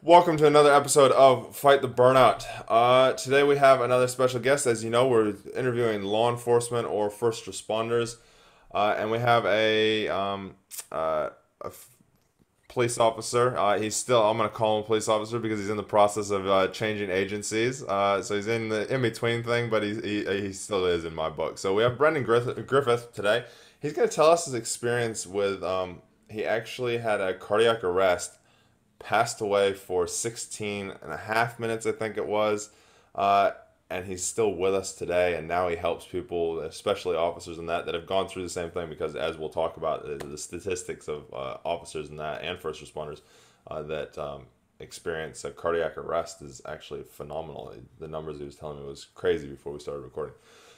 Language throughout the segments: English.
Welcome to another episode of Fight the Burnout. Today we have another special guest. As you know, we're interviewing law enforcement or first responders, and we have a police officer. I'm going to call him a police officer because he's in the process of changing agencies. So he's in the in between thing, but he still is in my book. So we have Brendan Griffith today. He's going to tell us his experience with. He actually had a cardiac arrest, passed away for 16 and a half minutes, I think it was. Uh, and he's still with us today. And now he helps people, especially officers and that have gone through the same thing. Because as we'll talk about, the statistics of officers and that and first responders that experience a cardiac arrest is actually phenomenal. The numbers he was telling me was crazy before we started recording.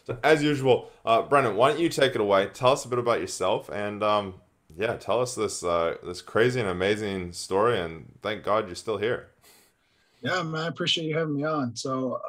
So as usual, Brendan, why don't you take it away? Tell us a bit about yourself and yeah, tell us this crazy and amazing story, and thank God you're still here. Yeah, man, I appreciate you having me on.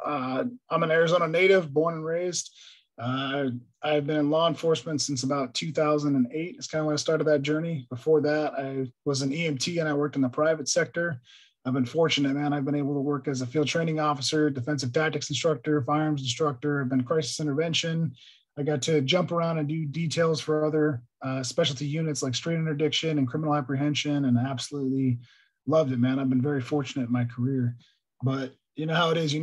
I'm an Arizona native, born and raised. Uh, I've been in law enforcement since about 2008. It's kind of when I started that journey. Before that, I was an EMT and I worked in the private sector. I've been fortunate, man. I've been able to work as a field training officer, defensive tactics instructor, firearms instructor. I've been crisis intervention. I got to jump around and do details for other specialty units like street interdiction and criminal apprehension, and I absolutely loved it, man. I've been very fortunate in my career, but you know how it is. You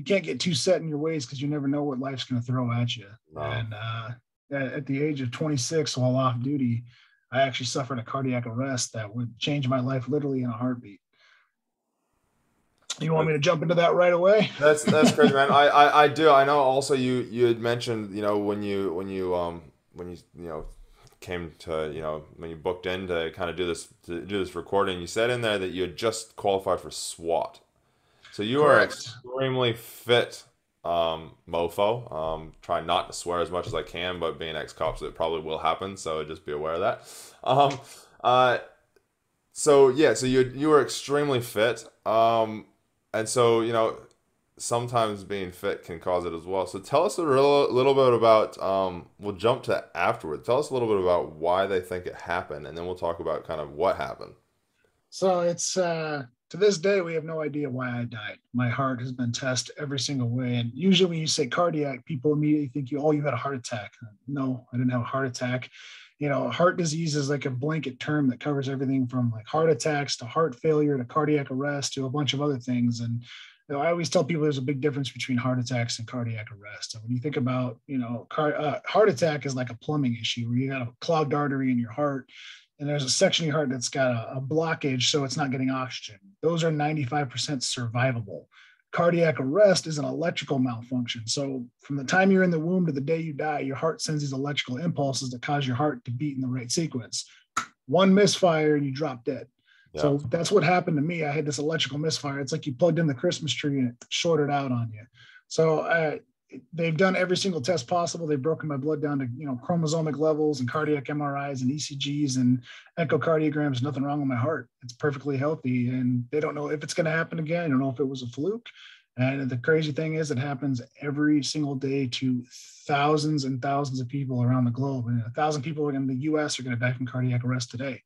can't get too set in your ways because you never know what life's going to throw at you. No. And at the age of 26, while off duty, I actually suffered a cardiac arrest that would change my life literally in a heartbeat. You want me to jump into that right away? That's crazy, man. I do. I know. Also, you had mentioned, when you came to, when you booked in to kind of do this recording, you said in there that you had just qualified for SWAT. So you are Correct. extremely fit, mofo. Try not to swear as much as I can, but being ex-cops, it probably will happen. So just be aware of that. Um, uh, so yeah, so you were extremely fit. And so, sometimes being fit can cause it as well. So tell us little bit about, we'll jump to afterward. Tell us a little bit about why they think it happened, and then we'll talk about kind of what happened. So it's to this day we have no idea why I died. My heart has been tested every single way, and usually when you say cardiac, people immediately think you had a heart attack. No, I didn't have a heart attack. Heart disease is like a blanket term that covers everything from like heart attacks to heart failure to cardiac arrest to a bunch of other things. And I always tell people there's a big difference between heart attacks and cardiac arrest. And when you think about, heart attack is like a plumbing issue where you got a clogged artery in your heart and there's a section of your heart that's got a blockage, so it's not getting oxygen. Those are 95% survivable. Cardiac arrest is an electrical malfunction. So from the time you're in the womb to the day you die, your heart sends these electrical impulses that cause your heart to beat in the right sequence. One misfire and you drop dead. Yeah. So that's what happened to me. I had this electrical misfire. It's like you plugged in the Christmas tree and it shorted out on you. So they've done every single test possible. They've broken my blood down to chromosomic levels and cardiac MRIs and ECGs and echocardiograms. Nothing wrong with my heart. It's perfectly healthy, and they don't know if it's going to happen again. I don't know if it was a fluke. And the crazy thing is, it happens every single day to thousands and thousands of people around the globe. And 1,000 people in the U.S. are going to die from cardiac arrest today.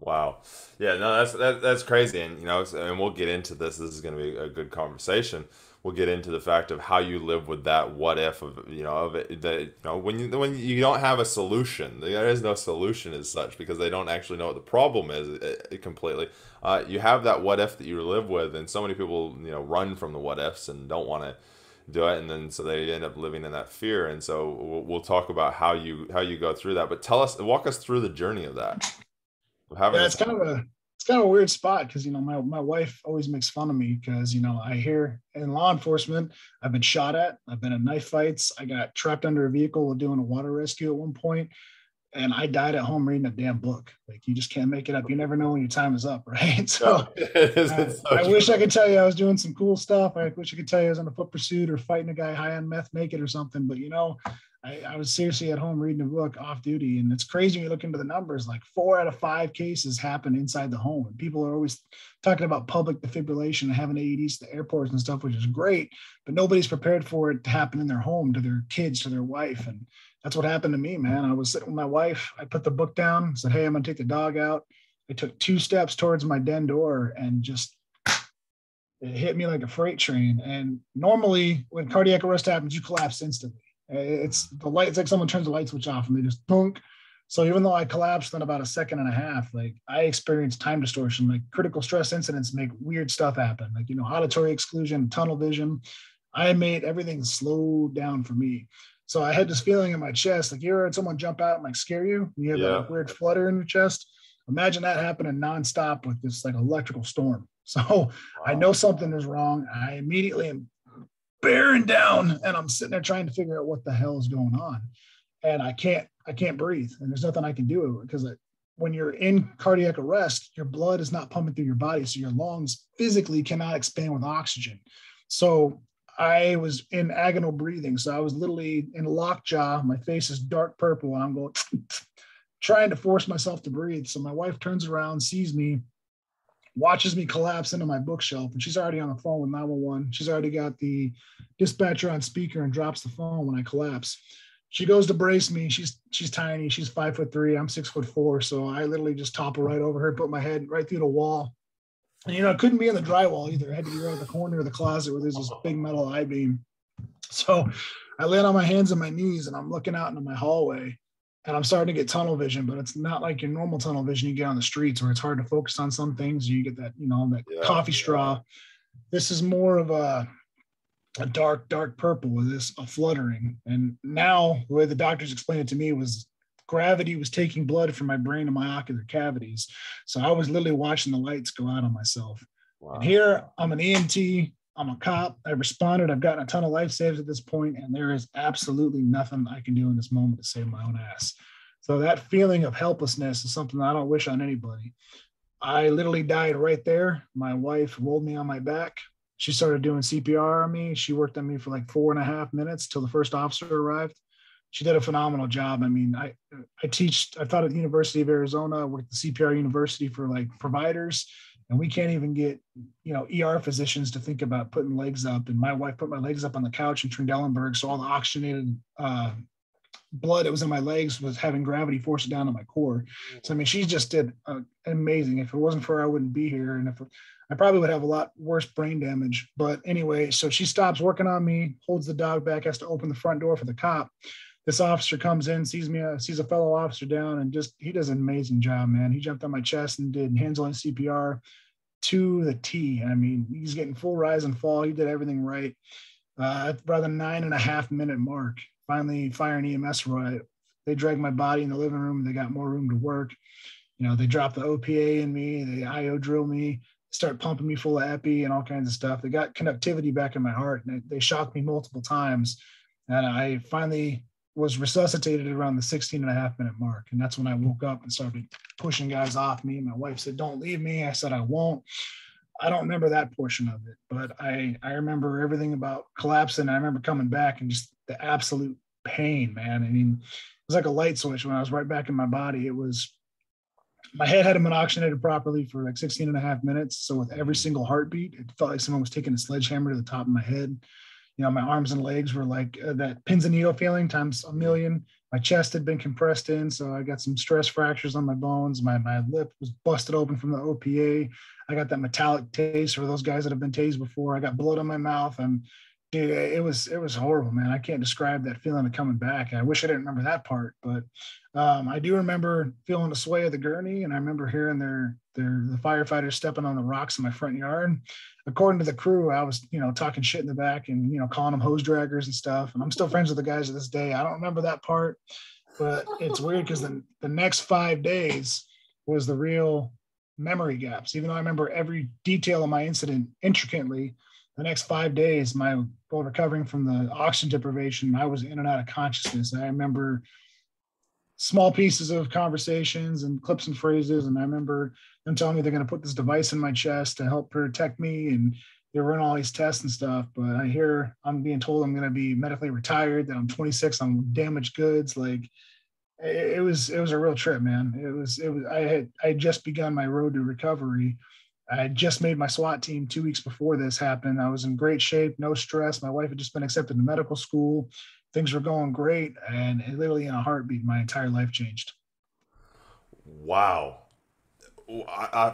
Wow. Yeah, no, that's crazy. And and we'll get into this. This is going to be a good conversation. We'll get into the fact of how you live with that what if of it, that when you don't have a solution. There is no solution as such because they don't actually know what the problem is completely. You have that what if that you live with, and so many people run from the what ifs and don't want to do it, and then so they end up living in that fear. And so we'll talk about how you go through that. But walk us through the journey of that. Of having Yeah, this. it's kind of a weird spot because my wife always makes fun of me because I hear in law enforcement I've been shot at, I've been in knife fights, I got trapped under a vehicle while doing a water rescue at one point, and I died at home reading a damn book. Like, you just can't make it up. You never know when your time is up, right? No, So it's so I wish I true. could tell you I was doing some cool stuff. I wish I could tell you I was on a foot pursuit or fighting a guy high on meth naked or something. But I was seriously at home reading a book off duty, and it's crazy when you look into the numbers. Like 4 out of 5 cases happen inside the home, and people are always talking about public defibrillation and having AEDs to airports and stuff, which is great, but nobody's prepared for it to happen in their home to their kids, to their wife. And that's what happened to me, man. I was sitting with my wife. I put the book down, said, "Hey, I'm going to take the dog out." I took 2 steps towards my den door and just It hit me like a freight train. And normally, when cardiac arrest happens, you collapse instantly. It's the light. It's like someone turns the light switch off and they just boom. So even though I collapsed in about a second and a half, like I experienced time distortion. Like critical stress incidents make weird stuff happen. Like auditory exclusion, tunnel vision. I made everything slow down for me. So I had this feeling in my chest, like you ever had someone jump out and like scare you, and you have that Yeah. like weird flutter in your chest. Imagine that happening nonstop with this like electrical storm. So I Wow. know something is wrong. I immediately am bearing down, and I'm sitting there trying to figure out what the hell is going on, and I can't breathe, and there's nothing I can do because when you're in cardiac arrest, your blood is not pumping through your body, so your lungs physically cannot expand with oxygen. So I was in agonal breathing, so I was literally in lockjaw. My face is dark purple, and I'm going trying to force myself to breathe. So my wife turns around, sees me, watches me collapse into my bookshelf, and she's already on the phone with 911. She's already got the dispatcher on speaker and drops the phone when I collapse. She goes to brace me. She's tiny. She's 5'3". I'm 6'4". So I literally just topple right over her, put my head right through the wall. And it couldn't be in the drywall either. It had to be right at the corner of the closet where there's this big metal I-beam. So I land on my hands and my knees and I'm looking out into my hallway and I'm starting to get tunnel vision, but it's not like your normal tunnel vision you get on the streets where it's hard to focus on some things. You get that, that Yeah. coffee straw. This is more of a dark, dark purple with this a fluttering. And now the way the doctors explained it to me was gravity was taking blood from my brain and my ocular cavities. So I was literally watching the lights go out on myself. And Wow. here I'm an EMT, I'm a cop, I responded, I've gotten a ton of life saves at this point, and there is absolutely nothing I can do in this moment to save my own ass. So that feeling of helplessness is something I don't wish on anybody. I literally died right there. My wife rolled me on my back. She started doing CPR on me. She worked on me for like 4.5 minutes till the first officer arrived. She did a phenomenal job. I mean, I taught at the University of Arizona. I worked at the CPR University for like providers, and we can't even get ER physicians to think about putting legs up. And my wife put my legs up on the couch in Trendelenburg, so all the oxygenated blood that was in my legs was having gravity force it down to my core. So I mean, she just did amazing. If it wasn't for her, I wouldn't be here, and if I probably would have a lot worse brain damage. But anyway, so she stops working on me, holds the dog back, has to open the front door for the cop. This officer comes in, sees me, sees a fellow officer down, and he does an amazing job, man. He jumped on my chest and did hands-on CPR to the T. I mean, he's getting full rise and fall. He did everything right. At about the 9.5 minute mark, finally fire and EMS right. They dragged my body in the living room. They got more room to work. They dropped the OPA in me. They IO drill me, start pumping me full of epi and all kinds of stuff. They got conductivity back in my heart, and they shocked me multiple times. And I finally was resuscitated around the 16.5 minute mark. And that's when I woke up and started pushing guys off me. My wife said, "Don't leave me." I said, "I won't." I don't remember that portion of it, but I remember everything about collapsing. I remember coming back and just the absolute pain, man. I mean, it was like a light switch when I was right back in my body. It was, my head hadn't been oxygenated properly for like 16.5 minutes. So with every single heartbeat, it felt like someone was taking a sledgehammer to the top of my head. My arms and legs were like that pins and needle feeling times a million. My chest had been compressed in, so I got some stress fractures on my bones. My lip was busted open from the OPA. I got that metallic taste for those guys that have been tased before. I got blood on my mouth, and dude, it was horrible, man. I can't describe that feeling of coming back. I wish I didn't remember that part, but I do remember feeling the sway of the gurney, and I remember hearing the firefighters stepping on the rocks in my front yard. According to the crew, I was talking shit in the back and calling them hose draggers and stuff. And I'm still friends with the guys to this day. I don't remember that part, but it's weird because the next 5 days was the real memory gaps. Even though I remember every detail of my incident intricately, the next 5 days, while recovering from the oxygen deprivation, I was in and out of consciousness. I remember small pieces of conversations and clips and phrases. And I remember them telling me they're going to put this device in my chest to help protect me. And they run all these tests and stuff. But I'm being told I'm going to be medically retired, that I'm 26 on damaged goods. Like it was a real trip, man. I had just begun my road to recovery. I had just made my SWAT team 2 weeks before this happened. I was in great shape, no stress. My wife had just been accepted to medical school. Things were going great. And it literally in a heartbeat, my entire life changed. Wow.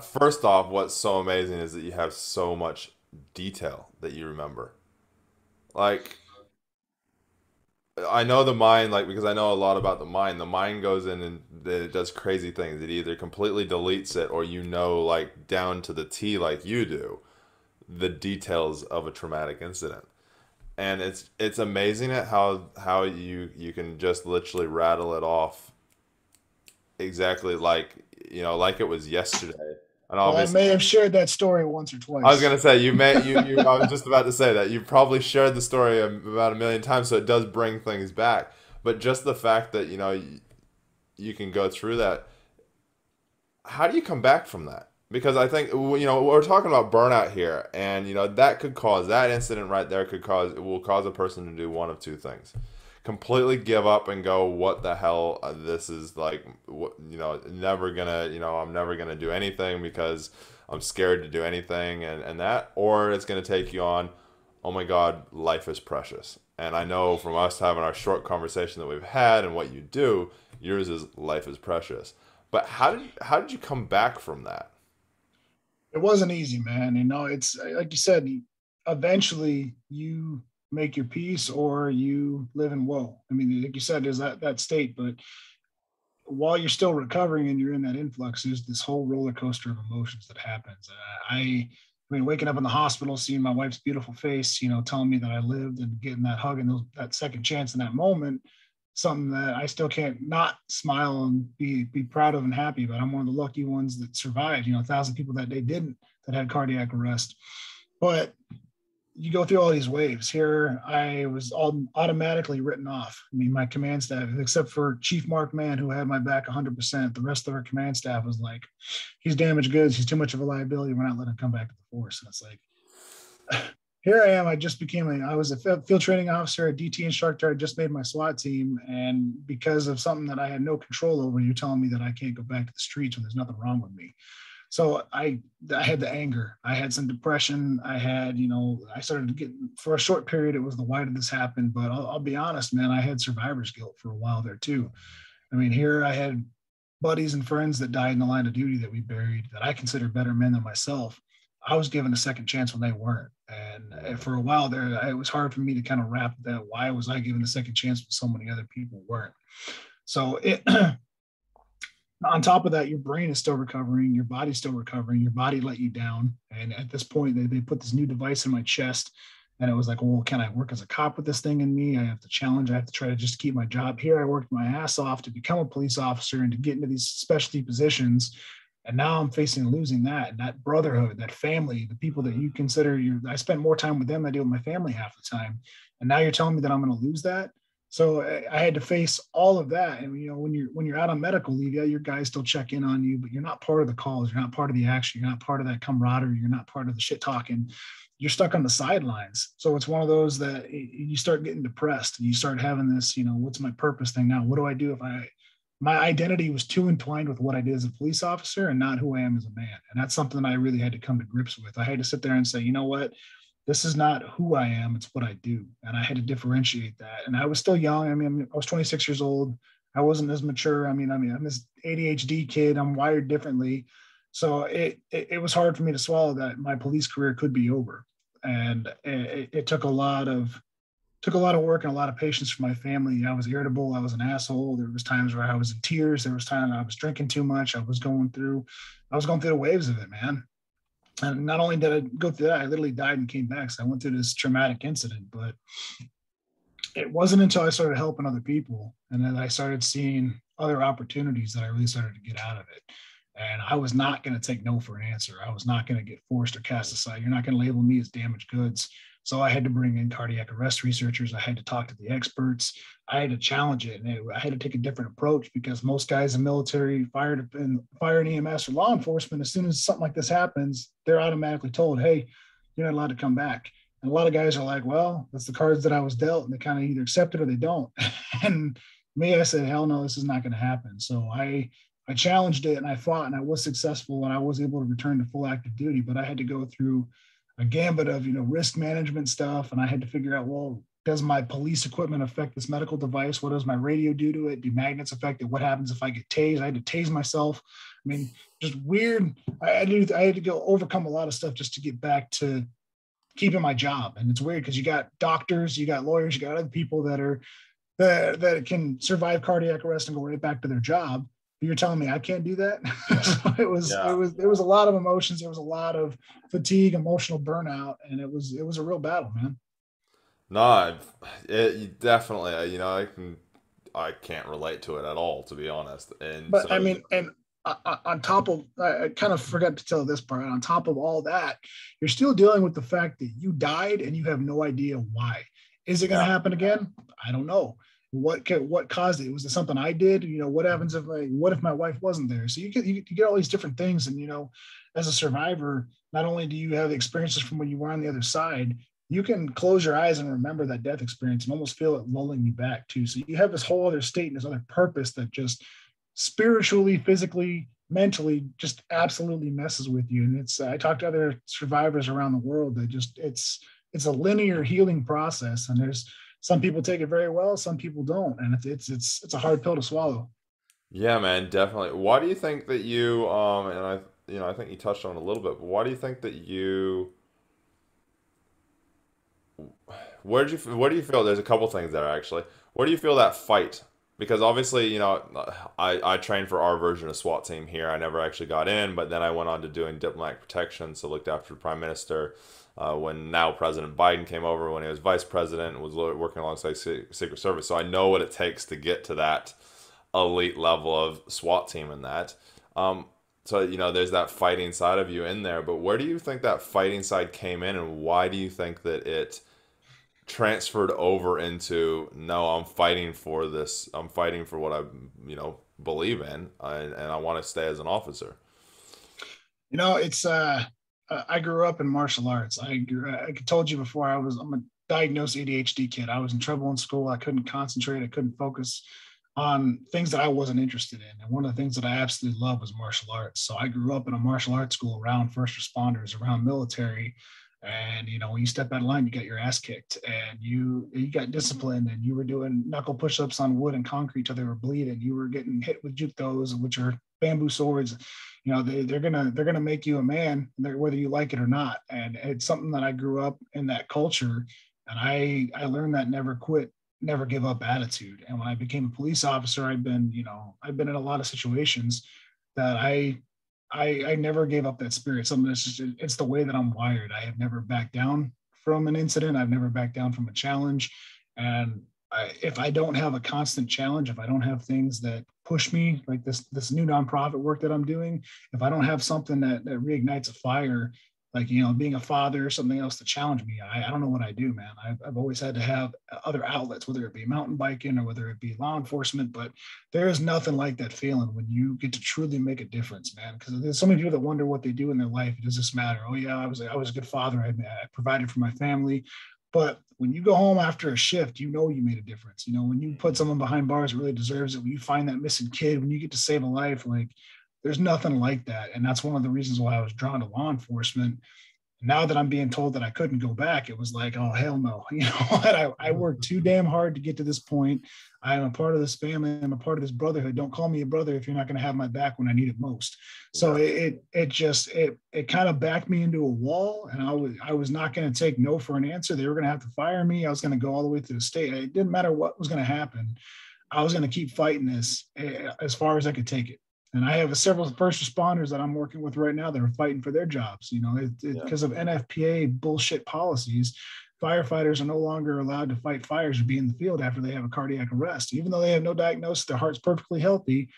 First off, what's so amazing is that you have so much detail that you remember. Like, I know the mind, like, because I know a lot about the mind. The mind goes in and it does crazy things. It either completely deletes it, or like down to the T, like you do, the details of a traumatic incident. And it's amazing at how you can just literally rattle it off exactly like like it was yesterday. And Well, I obviously, may have shared that story once or I was twice. gonna say you may you I was just about to say that you probably shared the story about a million times, so it does bring things back. But just the fact that you can go through that, how do you come back from that? Because I think we're talking about burnout here, and that could cause that incident right there will cause a person to do one of two things: completely give up and go, what the hell, this is like, what, never gonna, I'm never gonna do anything because I'm scared to do anything, and that, or it's gonna take you on, oh my God, life is precious. And I know from us having our short conversation that we've had and what you do, yours is life is precious. But how did you come back from that? It wasn't easy, man. It's like you said, eventually you make your peace or you live in woe. I mean, like you said, there's that state, but while you're still recovering and you're in that influx, there's this whole roller coaster of emotions that happens. I mean, waking up in the hospital, seeing my wife's beautiful face, telling me that I lived, and getting that hug and that second chance in that moment, something that I still can't not smile and be proud of and happy about. I'm one of the lucky ones that survived. 1,000 people that day didn't, that had cardiac arrest. But you go through all these waves. Here, I was all automatically written off. I mean, my command staff, except for Chief Mark Mann, who had my back 100%, the rest of our command staff was like, he's damaged goods. He's too much of a liability. We're not letting him come back to the force. And it's like, here I am. I was a field training officer, a DT instructor. I just made my SWAT team. And because of something that I had no control over, you're telling me that I can't go back to the streets when there's nothing wrong with me. So I had the anger. I had some depression. I started to get, for a short period, it was the why did this happen? But I'll be honest, man, I had survivor's guilt for a while there too. I mean, here I had buddies and friends that died in the line of duty that we buried that I consider better men than myself. I was given a second chance when they weren't. And for a while there, it was hard for me to kind of wrap that. Why was I given a second chance when so many other people weren't? So on top of that, your brain is still recovering, your body's still recovering, your body let you down. And at this point, they put this new device in my chest. And it was like, well, can I work as a cop with this thing in me? I have to challenge. I have to try to just keep my job here. I worked my ass off to become a police officer and to get into these specialty positions. And now I'm facing losing that, and that brotherhood, that family, the people that you consider I spent more time with them than I do with my family half the time. And now you're telling me that I'm going to lose that. So I had to face all of that. And when you're out on medical leave, yeah, your guys still check in on you, but you're not part of the calls. You're not part of the action. You're not part of that camaraderie. You're not part of the shit talking. You're stuck on the sidelines. So it's one of those that you start getting depressed and you start having this, what's my purpose thing now? What do I do if my identity was too entwined with what I did as a police officer and not who I am as a man? And that's something I really had to come to grips with. I had to sit there and say, you know what? This is not who I am, it's what I do. And I had to differentiate that. And I was still young. I mean, I was 26 years old. I wasn't as mature. I'm this ADHD kid. I'm wired differently. So it was hard for me to swallow that my police career could be over. And it took a lot of work and a lot of patience from my family. I was irritable. I was an asshole. There was times where I was in tears. There was times I was drinking too much. I was going through the waves of it, man. And not only did I go through that, I literally died and came back. So I went through this traumatic incident, but it wasn't until I started helping other people and then I started seeing other opportunities that I really started to get out of it. And I was not going to take no for an answer. I was not going to get forced or cast aside. You're not going to label me as damaged goods. So I had to bring in cardiac arrest researchers. I had to talk to the experts. I had to challenge it. And I had to take a different approach because most guys in military, fire and EMS or law enforcement, as soon as something like this happens, they're automatically told, hey, you're not allowed to come back. And a lot of guys are like, well, that's the cards that I was dealt. And they kind of either accept it or they don't. And me, I said, hell no, this is not going to happen. So I challenged it and I fought and I was successful and I was able to return to full active duty, but I had to go through a gambit of, risk management stuff. And I had to figure out, well, does my police equipment affect this medical device? What does my radio do to it? Do magnets affect it? What happens if I get tased? I had to tase myself. I mean, just weird. I had to go overcome a lot of stuff just to get back to keeping my job. And it's weird because you got doctors, you got lawyers, you got other people that can survive cardiac arrest and go right back to their job. But you're telling me I can't do that? So Yeah. there was a lot of emotions. There was a lot of fatigue, emotional burnout, and it was a real battle, man. No, it definitely, I can't relate to it at all, to be honest. And But I so, mean, and on top of, I kind of forgot to tell this part. On top of all that, you're still dealing with the fact that you died and you have no idea why. Is it going to yeah, happen again? I don't know. What caused it? Was it something I did? What happens if what if my wife wasn't there? So you get all these different things, and as a survivor, not only do you have experiences from when you were on the other side, you can close your eyes and remember that death experience and almost feel it lulling you back too. So you have this whole other state and this other purpose that just spiritually, physically, mentally just absolutely messes with you. And I talk to other survivors around the world that just it's a linear healing process. And there's some people take it very well, some people don't, and it's a hard pill to swallow. yeah, man, definitely. Why do you think that you, and I think you touched on it a little bit, but why do you think that where do you feel, there's a couple things there actually. Where do you feel that fight? Because obviously, I trained for our version of SWAT team here. I never actually got in, but then I went on to doing diplomatic protection, so looked after the prime minister when now President Biden came over, when he was vice president, and was working alongside Secret Service. So I know what it takes to get to that elite level of SWAT team in that. So there's that fighting side of you in there, but where do you think that fighting side came in, and why do you think that it transferred over into, no, I'm fighting for this. I'm fighting for what I, believe in, and I want to stay as an officer. It's I grew up in martial arts. I told you before, I'm a diagnosed ADHD kid. I was in trouble in school. I couldn't concentrate. I couldn't focus on things that I wasn't interested in. And one of the things that I absolutely love was martial arts. So I grew up in a martial arts school around first responders, around military. And when you step out of line, you got your ass kicked, and you got disciplined, and you were doing knuckle push-ups on wood and concrete till they were bleeding. You were getting hit with juttos, which are bamboo swords. They're gonna make you a man, whether you like it or not. And it's something that I grew up in that culture, and I learned that never quit, never give up attitude. And when I became a police officer, I've been in a lot of situations that I never gave up that spirit. Something that's just, it's the way that I'm wired. I have never backed down from an incident. I've never backed down from a challenge. And if I don't have a constant challenge, if I don't have things that push me, like this new nonprofit work that I'm doing, if I don't have something that reignites a fire, like being a father or something else to challenge me, I don't know what I do, man. I've always had to have other outlets, whether it be mountain biking or whether it be law enforcement. But there is nothing like that feeling when you get to truly make a difference, man. Because there's so many people that wonder what they do in their life. Does this matter? Oh yeah, I was a good father. I provided for my family. But when you go home after a shift, you made a difference. When you put someone behind bars that really deserves it, when you find that missing kid, when you get to save a life, like there's nothing like that. And that's one of the reasons why I was drawn to law enforcement. Now that I'm being told that I couldn't go back, it was like, oh, hell no. I worked too damn hard to get to this point. I am a part of this family. I'm a part of this brotherhood. Don't call me a brother if you're not going to have my back when I need it most. So Yeah. it kind of backed me into a wall, and I was not going to take no for an answer. They were going to have to fire me. I was going to go all the way to the state. It didn't matter what was going to happen. I was going to keep fighting this as far as I could take it. And I have several first responders that I'm working with right now that are fighting for their jobs. Yeah. Because of NFPA bullshit policies, firefighters are no longer allowed to fight fires or be in the field after they have a cardiac arrest, even though they have no diagnosis, their heart's perfectly healthy.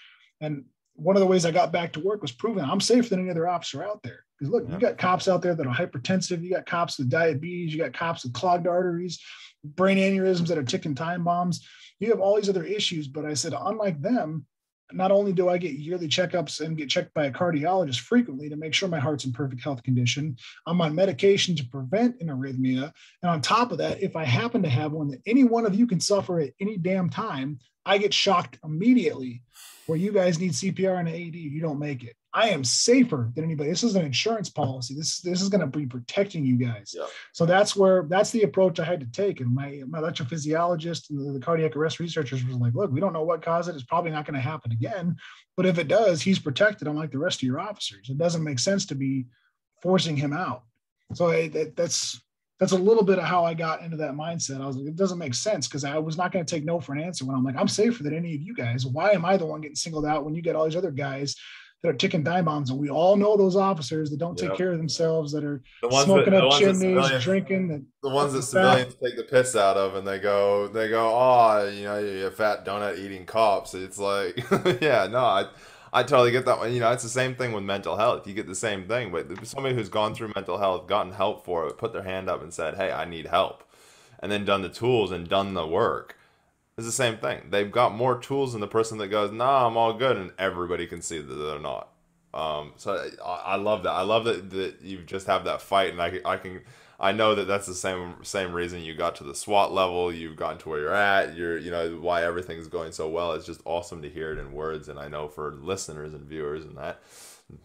And one of the ways I got back to work was proving I'm safer than any other officer out there. Because look, you Yeah. got cops out there that are hypertensive, you got cops with diabetes, you got cops with clogged arteries, brain aneurysms that are ticking time bombs. You have all these other issues. But I said, unlike them, not only do I get yearly checkups and get checked by a cardiologist frequently to make sure my heart's in perfect health condition, I'm on medication to prevent an arrhythmia. And on top of that, if I happen to have one that any one of you can suffer at any damn time, I get shocked immediately, where you guys need CPR and an AED, you don't make it. I am safer than anybody. This is an insurance policy. This is going to be protecting you guys. Yeah. So that's the approach I had to take. And my electrophysiologist and the cardiac arrest researchers was like, look, we don't know what caused it. It's probably not going to happen again. But if it does, he's protected unlike the rest of your officers. It doesn't make sense to be forcing him out. So that's that's a little bit of how I got into that mindset. I was like, it doesn't make sense because I was not going to take no for an answer when I'm like, I'm safer than any of you guys. Why am I the one getting singled out when you get all these other guys that are ticking time bombs? And we all know those officers that don't take Yeah. care of themselves, that are The ones that smoking the up ones that chimneys, civilians drinking, that the ones that fat. civilians take the piss out of, and they go, oh, you're a fat donut eating cops. It's like, yeah, no, I totally get that one. It's the same thing with mental health. You get the same thing, but somebody who's gone through mental health, gotten help for it, put their hand up and said, hey, I need help, and then done the tools and done the work. It's the same thing. They've got more tools than the person that goes, nah, I'm all good, and everybody can see that they're not. So I love that. I love that you just have that fight, and I know that that's the same reason you got to the SWAT level. You've gotten to where you're at. Why everything's going so well. It's just awesome to hear it in words, and I know for listeners and viewers and that,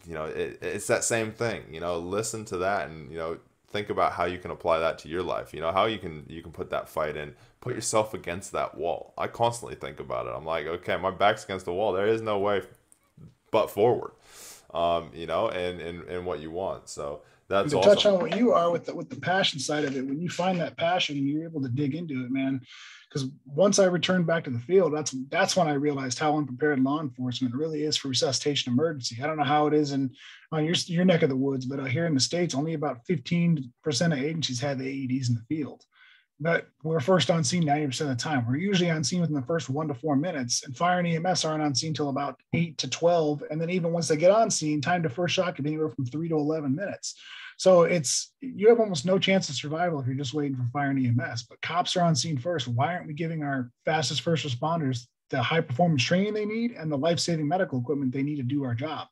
it's that same thing. Listen to that, and think about how you can apply that to your life. How you can put that fight in, put yourself against that wall. I constantly think about it. I'm like, okay, my back's against the wall. There is no way but forward. And what you want. So And that's to touch awesome. on what you are with the passion side of it, when you find that passion and you're able to dig into it, man. Because once I returned back to the field, that's when I realized how unprepared law enforcement really is for resuscitation emergency. I don't know how it is on your neck of the woods, but here in the States, only about 15% of agencies have the AEDs in the field. But we're first on scene 90% of the time. We're usually on scene within the first 1 to 4 minutes, and fire and EMS aren't on scene till about 8 to 12. And then even once they get on scene, time to first shot could be anywhere from 3 to 11 minutes. So you have almost no chance of survival if you're just waiting for fire and EMS. But cops are on scene first. Why aren't we giving our fastest first responders the high performance training they need and the life-saving medical equipment they need to do our job?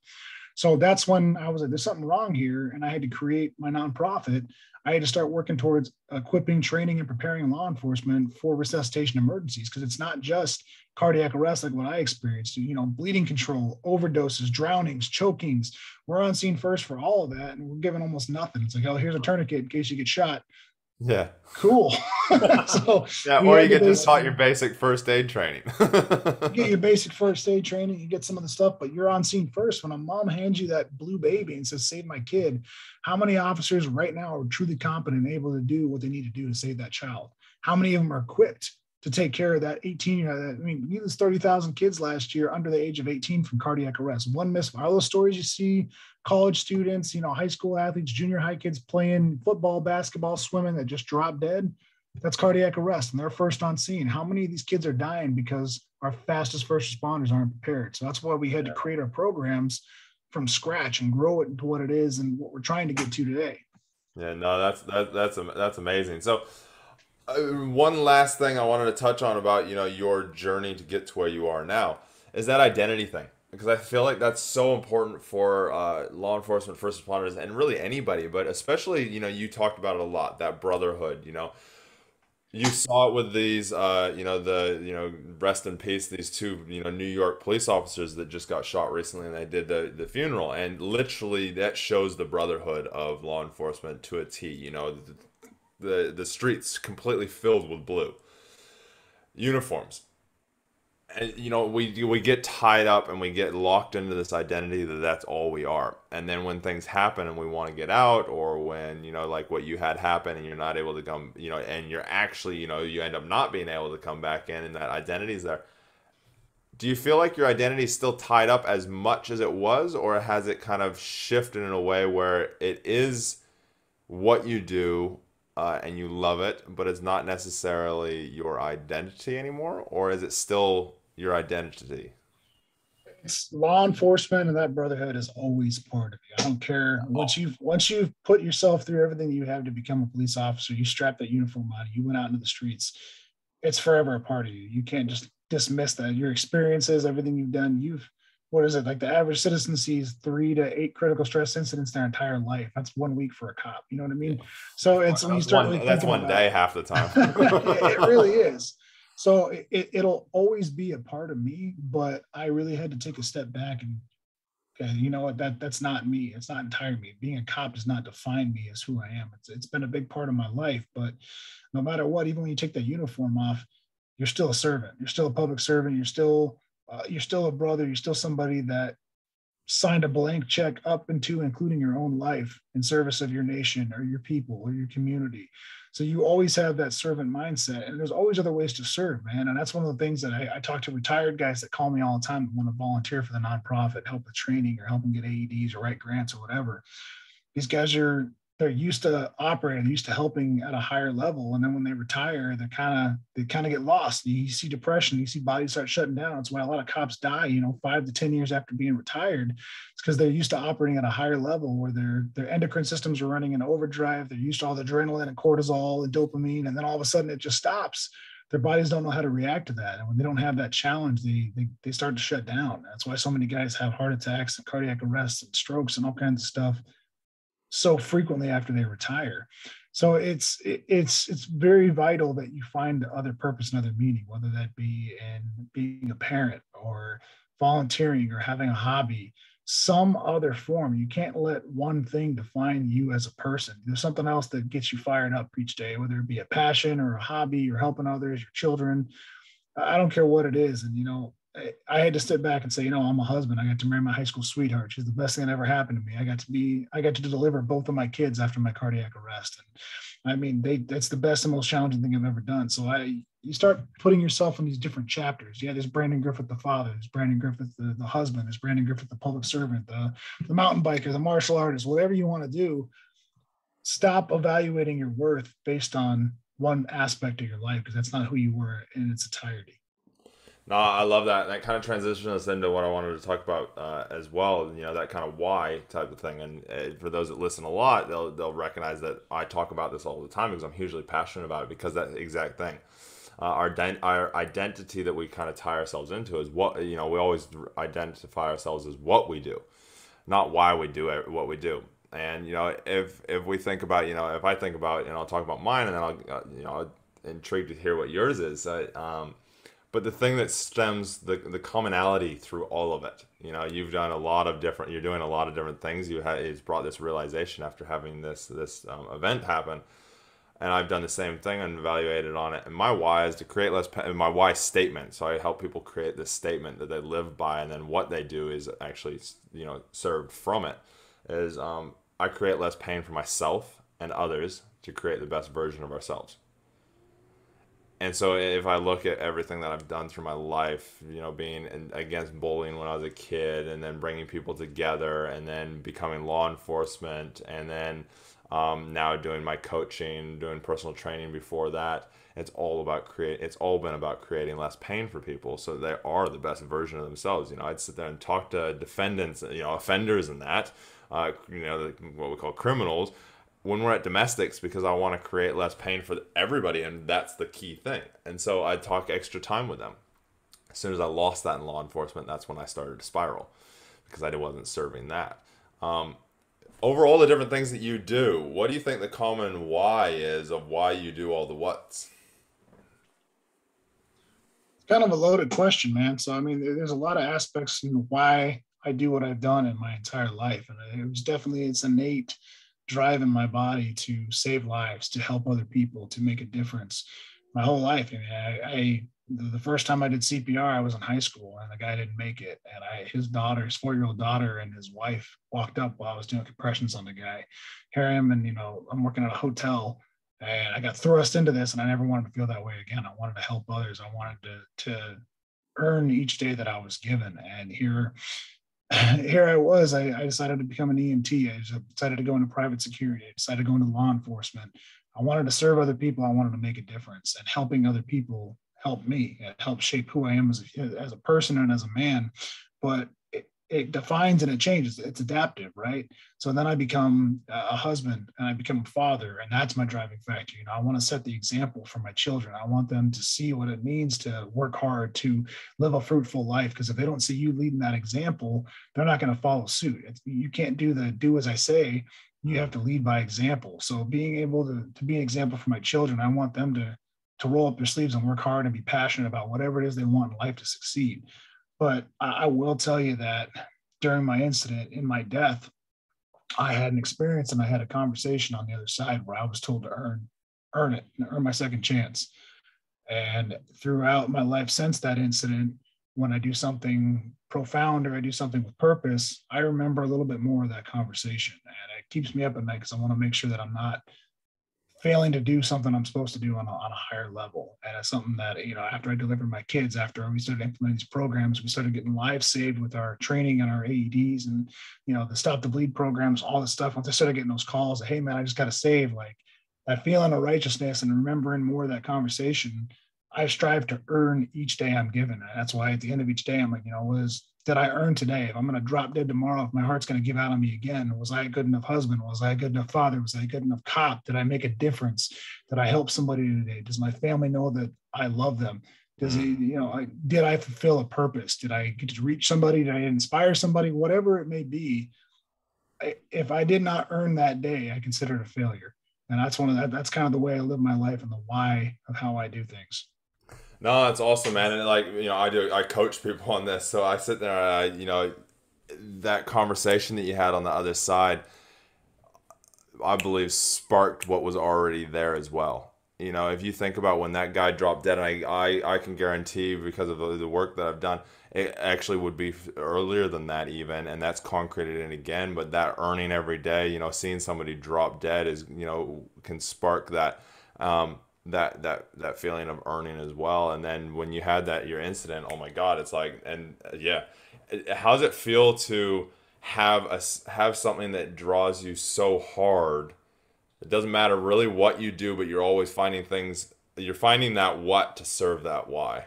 So that's when I was like, there's something wrong here. And I had to create my nonprofit. I had to start working towards equipping, training, and preparing law enforcement for resuscitation emergencies, because it's not just cardiac arrest like what I experienced, bleeding control, overdoses, drownings, chokings. We're on scene first for all of that, and we're given almost nothing. It's like, oh, here's a tourniquet in case you get shot. Yeah. Cool. So Yeah, or you get just taught your basic first aid training. you get your basic first aid training, you get some of the stuff, but you're on scene first. When a mom hands you that blue baby and says, save my kid, how many officers right now are truly competent and able to do what they need to do to save that child? How many of them are equipped to take care of that 18-year-old? I mean, we lose 30,000 kids last year under the age of 18 from cardiac arrest. One miss. All those stories you see, college students, high school athletes, junior high kids playing football, basketball, swimming that just drop dead. That's cardiac arrest, and they're first on scene. How many of these kids are dying because our fastest first responders aren't prepared? So that's why we had to create our programs from scratch and grow it into what it is and what we're trying to get to today. Yeah, no, that's amazing. So, one last thing I wanted to touch on about your journey to get to where you are now is that identity thing, because I feel like that's so important for law enforcement, first responders, and really anybody, but especially you talked about it a lot, that brotherhood. You saw it with these, rest in peace, these two, New York police officers that just got shot recently, and they did the funeral, and literally that shows the brotherhood of law enforcement to a T. The streets completely filled with blue uniforms, and we get tied up and we get locked into this identity that that's all we are. And then when things happen and we want to get out, or when like what you had happen and you're not able to come, and you're actually you end up not being able to come back in, and that identity is there. Do you feel like your identity is still tied up as much as it was, or has it kind of shifted in a way where it is what you do, and you love it, but it's not necessarily your identity anymore? Or is it still your identity? It's law enforcement, and that brotherhood is always part of you. I don't care. Once you've put yourself through everything you have to become a police officer, you strap that uniform on, you went out into the streets. It's forever a part of you. You can't just dismiss that. Your experiences, everything you've done, what is it? Like the average citizen sees 3 to 8 critical stress incidents their entire life. That's 1 week for a cop. You know what I mean? So it's when you start really That's thinking one about day half the time. it really is. So it'll always be a part of me, but I really had to take a step back and you know what, that's not me. It's not entirely me. Being a cop does not define me as who I am. It's been a big part of my life, but no matter what, even when you take that uniform off, you're still a servant. You're still a public servant. You're still a brother. You're still somebody that signed a blank check up into including your own life in service of your nation or your people or your community. So you always have that servant mindset, and there's always other ways to serve, man. And that's one of the things that I talk to retired guys that call me all the time and want to volunteer for the nonprofit, help with training or help them get AEDs or write grants or whatever. These guys they're used to operating, they're used to helping at a higher level. And then when they retire, they kind of get lost. You see depression, you see bodies start shutting down. That's why a lot of cops die, 5 to 10 years after being retired. It's because they're used to operating at a higher level where their endocrine systems are running in overdrive. They're used to all the adrenaline and cortisol and dopamine. And then all of a sudden it just stops. Their bodies don't know how to react to that. And when they don't have that challenge, they start to shut down. That's why so many guys have heart attacks and cardiac arrests and strokes and all kinds of stuff so frequently after they retire. So it's very vital that you find other purpose and other meaning, whether that be in being a parent or volunteering or having a hobby, some other form. You can't let one thing define you as a person. There's something else that gets you fired up each day, whether it be a passion or a hobby or helping others, your children. I don't care what it is. And, I had to sit back and say, I'm a husband. I got to marry my high school sweetheart. She's the best thing that ever happened to me. I got to deliver both of my kids after my cardiac arrest. And I mean, that's the best and most challenging thing I've ever done. So you start putting yourself in these different chapters. Yeah, there's Brandon Griffith, the father. There's Brandon Griffith, the husband. There's Brandon Griffith, the public servant, the mountain biker, the martial artist, whatever you want to do. Stop evaluating your worth based on one aspect of your life, because that's not who you were in its entirety. No, I love that. That kind of transitions us into what I wanted to talk about as well. That kind of why type of thing. And for those that listen a lot, they'll recognize that I talk about this all the time because I'm hugely passionate about it. Because that exact thing, our identity that we kind of tie ourselves into is what we always identify ourselves as what we do, not why we do what we do. And if we think about if I think about I'll talk about mine, and then I'll intrigued to hear what yours is. But the thing that stems the commonality through all of it, you've done you're doing a lot of different things. It's brought this realization after having this event happen, and I've done the same thing and evaluated on it. And my why is to create less pain. My why statement. So I help people create this statement that they live by, and then what they do is actually served from it. Is I create less pain for myself and others to create the best version of ourselves. And so if I look at everything that I've done through my life, being against bullying when I was a kid, and then bringing people together, and then becoming law enforcement, and then now doing my coaching, doing personal training before that, it's all been about creating less pain for people so they are the best version of themselves. I'd sit there and talk to defendants, offenders and that, what we call criminals, when we're at domestics, because I want to create less pain for everybody, and that's the key thing. And so I talk extra time with them. As soon as I lost that in law enforcement, that's when I started to spiral, because I wasn't serving that. Over all the different things that you do, what do you think the common why is of why you do all the whats? It's kind of a loaded question, man. So, I mean, there's a lot of aspects why I do what I've done in my entire life. And it's innate drive in my body to save lives, to help other people, to make a difference. My whole life. The first time I did CPR, I was in high school, and the guy didn't make it. And his 4-year-old daughter, and his wife walked up while I was doing compressions on the guy. Hear him, and I'm working at a hotel, and I got thrust into this, and I never wanted to feel that way again. I wanted to help others. I wanted to earn each day that I was given. And here I was. I decided to become an EMT. I decided to go into private security. I decided to go into law enforcement. I wanted to serve other people. I wanted to make a difference, and helping other people helped me. It helped shape who I am as a person and as a man. But it defines and it changes. It's adaptive, right? So then I become a husband, and I become a father, and that's my driving factor. I want to set the example for my children. I want them to see what it means to work hard, to live a fruitful life. Because if they don't see you leading that example, they're not going to follow suit. You can't do as I say. You have to lead by example. So being able to be an example for my children, I want them to roll up their sleeves and work hard and be passionate about whatever it is they want in life to succeed. But I will tell you that during my incident, in my death, I had an experience, and I had a conversation on the other side where I was told to earn it, and earn my second chance. And throughout my life since that incident, when I do something profound or I do something with purpose, I remember a little bit more of that conversation, and it keeps me up at night because I want to make sure that I'm not failing to do something I'm supposed to do on a higher level. And it's something that, after I delivered my kids, after we started implementing these programs, we started getting lives saved with our training and our AEDs and, the Stop the Bleed programs, all this stuff. Once I started getting those calls, hey man, I just got to save, like that feeling of righteousness and remembering more of that conversation, I strive to earn each day I'm given. And that's why at the end of each day, I'm like, did I earn today? If I'm going to drop dead tomorrow, if my heart's going to give out on me again, was I a good enough husband? Was I a good enough father? Was I a good enough cop? Did I make a difference? Did I help somebody today? Does my family know that I love them? Does did I fulfill a purpose? Did I get to reach somebody? Did I inspire somebody? Whatever it may be, if I did not earn that day, I consider it a failure. And that's kind of the way I live my life and the why of how I do things. No, that's awesome, man. And I coach people on this, so I sit there, and that conversation that you had on the other side, I believe sparked what was already there as well. If you think about when that guy dropped dead, and I can guarantee because of the work that I've done, it actually would be earlier than that even, and that's concreted in again. But that earning every day, seeing somebody drop dead is, can spark that. That feeling of earning as well. And then when you had your incident, oh my God, it's like, and yeah, how does it feel to have something that draws you so hard? It doesn't matter really what you do, but you're always finding you're finding that what to serve that why.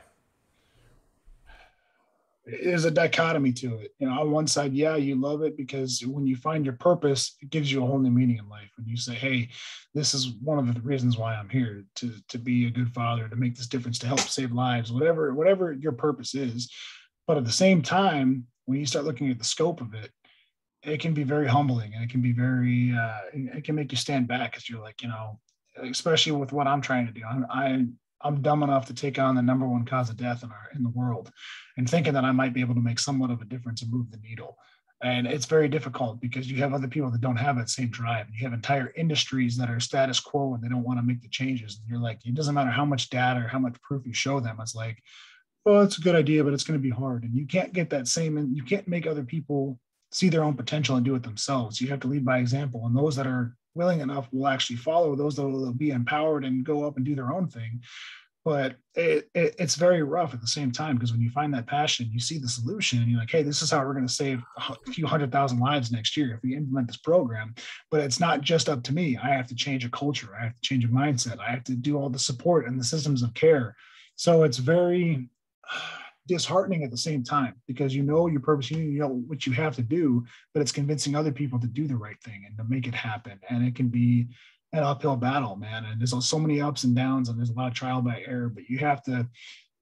There's a dichotomy to it. On one side, yeah, you love it because when you find your purpose, it gives you a whole new meaning in life. When you say, hey, this is one of the reasons why I'm here, to be a good father, to make this difference, to help save lives, whatever your purpose is. But at the same time, when you start looking at the scope of it, it can be very humbling, and it can be very, it can make you stand back because you're like, especially with what I'm trying to do. I'm dumb enough to take on the number one cause of death in the world, and thinking that I might be able to make somewhat of a difference and move the needle. And it's very difficult because you have other people that don't have that same drive. You have entire industries that are status quo and they don't want to make the changes. And you're like, it doesn't matter how much data or how much proof you show them. It's like, well, it's a good idea, but it's going to be hard. And you can't get that same, and you can't make other people see their own potential and do it themselves. You have to lead by example. And those that are willing enough will actually follow. Those that will be empowered and go up and do their own thing. But it's very rough at the same time, because when you find that passion, you see the solution, and you're like, hey, this is how we're going to save a few 100,000 lives next year if we implement this program. But it's not just up to me. I have to change a culture. I have to change a mindset. I have to do all the support and the systems of care. So it's very disheartening at the same time, because you know your purpose, you know what you have to do, but it's convincing other people to do the right thing and to make it happen. And it can be an uphill battle, man. And there's so many ups and downs, and there's a lot of trial by error, but you have to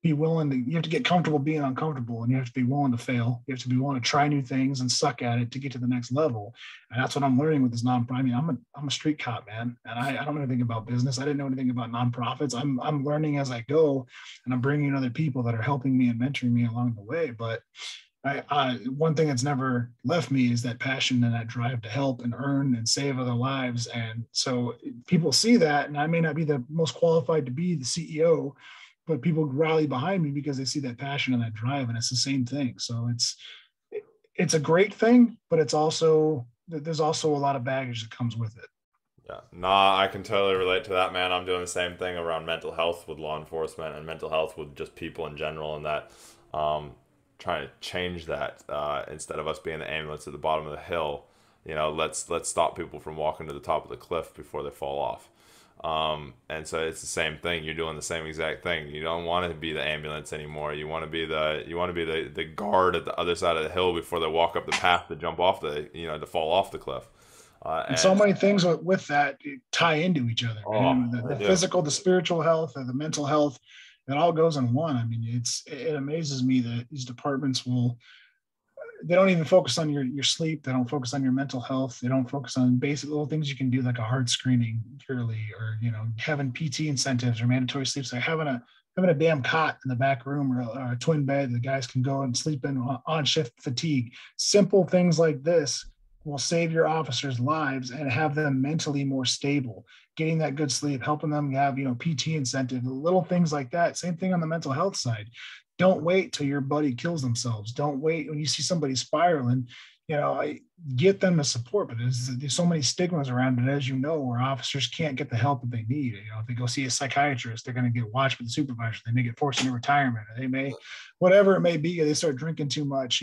be willing to, you have to get comfortable being uncomfortable, and you have to be willing to fail. You have to be willing to try new things and suck at it to get to the next level. And that's what I'm learning with this nonprofit. I mean, I'm a street cop, man, and I don't know anything about business. I didn't know anything about nonprofits. I'm learning as I go, and I'm bringing in other people that are helping me and mentoring me along the way. But one thing that's never left me is that passion and that drive to help and earn and save other lives. And so people see that, and I may not be the most qualified to be the CEO, but people rally behind me because they see that passion and that drive, and it's the same thing. So it's a great thing, but there's also a lot of baggage that comes with it. Yeah, nah, I can totally relate to that, man. I'm doing the same thing around mental health with law enforcement and mental health with just people in general, and that trying to change that instead of us being the ambulance at the bottom of the hill. Let's stop people from walking to the top of the cliff before they fall off. And so it's the same thing. You're doing the same exact thing. You don't want to be the ambulance anymore. You want to be the guard at the other side of the hill before they walk up the path to jump off to fall off the cliff. And so many things with that tie into each other. The physical, the spiritual health, and the mental health, it all goes in one. I mean, it amazes me that these departments they don't even focus on your sleep. They don't focus on your mental health. They don't focus on basic little things you can do, like a heart screening yearly, or having PT incentives or mandatory sleep. So having a damn cot in the back room, or a twin bed the guys can go and sleep in on shift fatigue. Simple things like this will save your officers' lives and have them mentally more stable, getting that good sleep, helping them have, PT incentive, little things like that. Same thing on the mental health side. Don't wait till your buddy kills themselves. Don't wait when you see somebody spiraling. Get them the support, but there's so many stigmas around it, as you know, where officers can't get the help that they need. If they go see a psychiatrist, they're going to get watched by the supervisor. They may get forced into retirement, or they may, whatever it may be, they start drinking too much.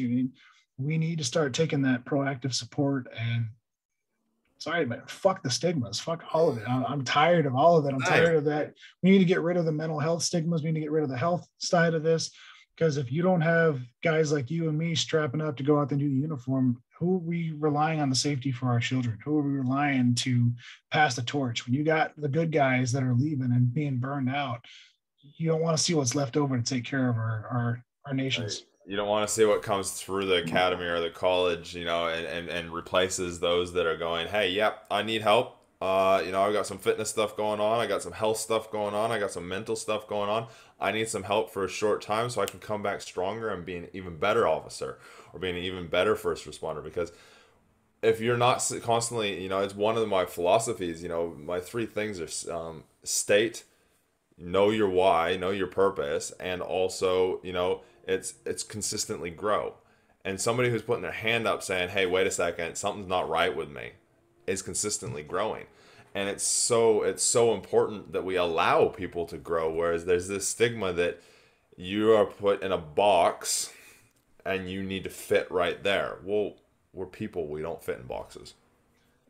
We need to start taking that proactive support. And sorry, but fuck the stigmas, fuck all of it. I'm tired of all of it. I'm Same. tired of that. We need to get rid of the mental health stigmas. We need to get rid of the health side of this. Because if you don't have guys like you and me strapping up to go out and do the uniform, who are we relying on the safety for our children? Who are we relying to pass the torch? When you got the good guys that are leaving and being burned out, you don't want to see what's left over to take care of our Right. nations. You don't want to see what comes through the academy or the college, and replaces those that are going, hey, yep, I need help. I got some fitness stuff going on. I got some health stuff going on. I got some mental stuff going on. I need some help for a short time so I can come back stronger and be an even better officer or be an even better first responder. Because if you're not constantly, it's one of my philosophies. My three things are state, know your why, know your purpose, and also, it's consistently grow. And somebody who's putting their hand up saying, "Hey, wait a second, something's not right with me," is consistently growing. And it's so important that we allow people to grow, whereas there's this stigma that you are put in a box and you need to fit right there. Well, we're people, we don't fit in boxes.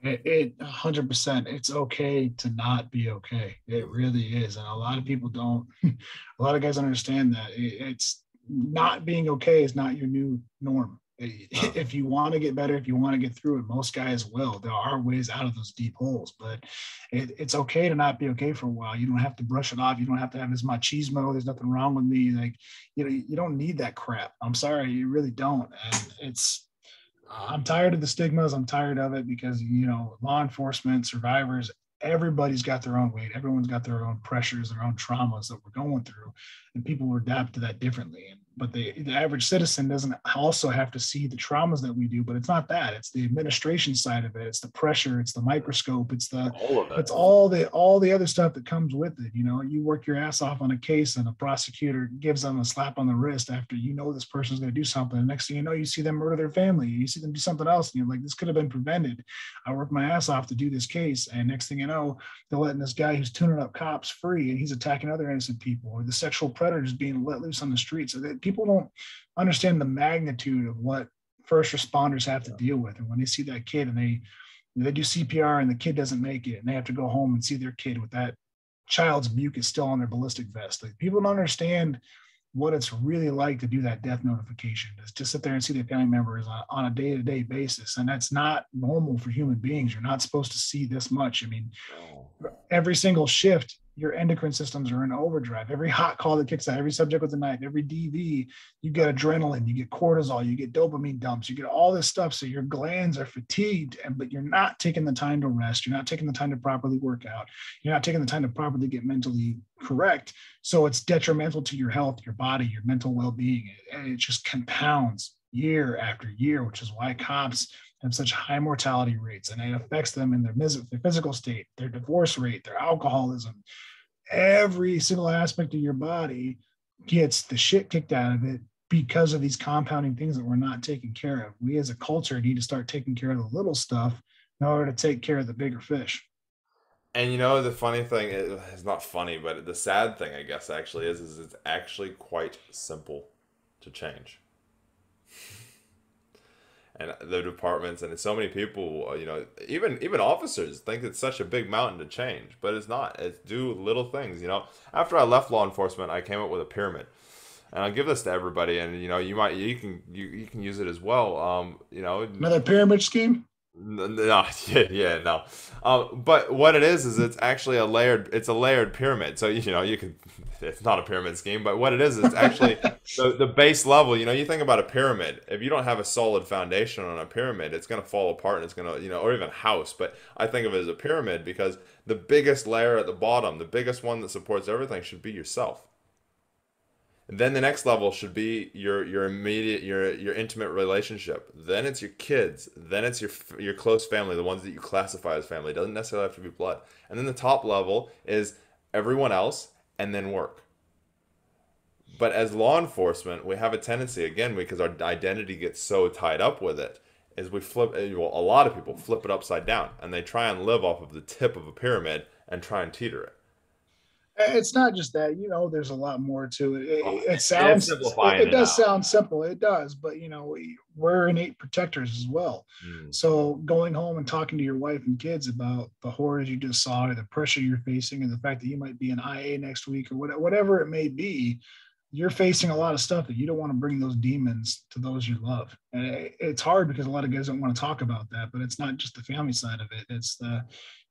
It 100%. It's okay to not be okay. It Mhm. really is, and a lot of people don't. A lot of guys understand that it's not being okay is not your new norm. No. If you want to get better, if you want to get through it, most guys will. There are ways out of those deep holes, but it's okay to not be okay for a while. You don't have to brush it off. You don't have to have this machismo. There's nothing wrong with me. Like, you don't need that crap. I'm sorry, you really don't. And I'm tired of the stigmas. I'm tired of it because, law enforcement, survivors, everybody's got their own weight. Everyone's got their own pressures, their own traumas that we're going through, and people will adapt to that differently. But the average citizen doesn't also have to see the traumas that we do, but it's not that. It's the administration side of it. It's the pressure. It's the microscope. All of It's it. all the other stuff that comes with it. You work your ass off on a case, and a prosecutor gives them a slap on the wrist after this person's going to do something. The next thing you know, you see them murder their family. You see them do something else, and you're like, this could have been prevented. I worked my ass off to do this case, and next thing you know, they're letting this guy who's tuning up cops free, and he's attacking other innocent people, or the sexual predators being let loose on the streets. So that people don't understand the magnitude of what first responders have to deal with. And when they see that kid and they do CPR and the kid doesn't make it, and they have to go home and see their kid with that child's mucus still on their ballistic vest. Like, people don't understand what it's really like to do that death notification, is to sit there and see their family members on a day-to-day basis. And that's not normal for human beings. You're not supposed to see this much. I mean, No. every single shift, your endocrine systems are in overdrive. Every hot call that kicks out, every subject with a knife, every DV, you get adrenaline, you get cortisol, you get dopamine dumps, you get all this stuff. So your glands are fatigued, but you're not taking the time to rest. You're not taking the time to properly work out. You're not taking the time to properly get mentally correct. So it's detrimental to your health, your body, your mental well-being. And it just compounds year after year, which is why cops have such high mortality rates, and it affects them in their physical state, their divorce rate, their alcoholism. Every single aspect of your body gets the shit kicked out of it because of these compounding things that we're not taking care of. We as a culture need to start taking care of the little stuff in order to take care of the bigger fish. And the funny thing it's not funny, but the sad thing, I guess, actually is it's actually quite simple to change. And the departments and so many people, even officers think it's such a big mountain to change, but it's not. It's do little things. After I left law enforcement, I came up with a pyramid, and I'll give this to everybody. And you can use it as well. Another pyramid scheme? No, yeah, no. But what it is it's actually it's a layered pyramid. So you can, it's not a pyramid scheme, but what it is, it's actually the base level. You think about a pyramid. If you don't have a solid foundation on a pyramid, it's gonna fall apart, and it's gonna, or even house. But I think of it as a pyramid because the biggest layer at the bottom, the biggest one that supports everything, should be yourself. And then the next level should be your immediate, your intimate relationship. Then it's your kids. Then it's your close family, the ones that you classify as family. It doesn't necessarily have to be blood. And then the top level is everyone else, and then work. But as law enforcement, we have a tendency, again, because our identity gets so tied up with it, is we flip, well, a lot of people flip it upside down and they try and live off of the tip of a pyramid and try and teeter it. It's not just that, there's a lot more to it. Oh, It it's sounds, simplifying it it does out. sound simple. It does, but we're innate protectors as well. Mm. So going home and talking to your wife and kids about the horrors you just saw, or the pressure you're facing, and the fact that you might be in IA next week, or whatever it may be, you're facing a lot of stuff that you don't want to bring those demons to those you love. And it's hard because a lot of guys don't want to talk about that, but it's not just the family side of it. It's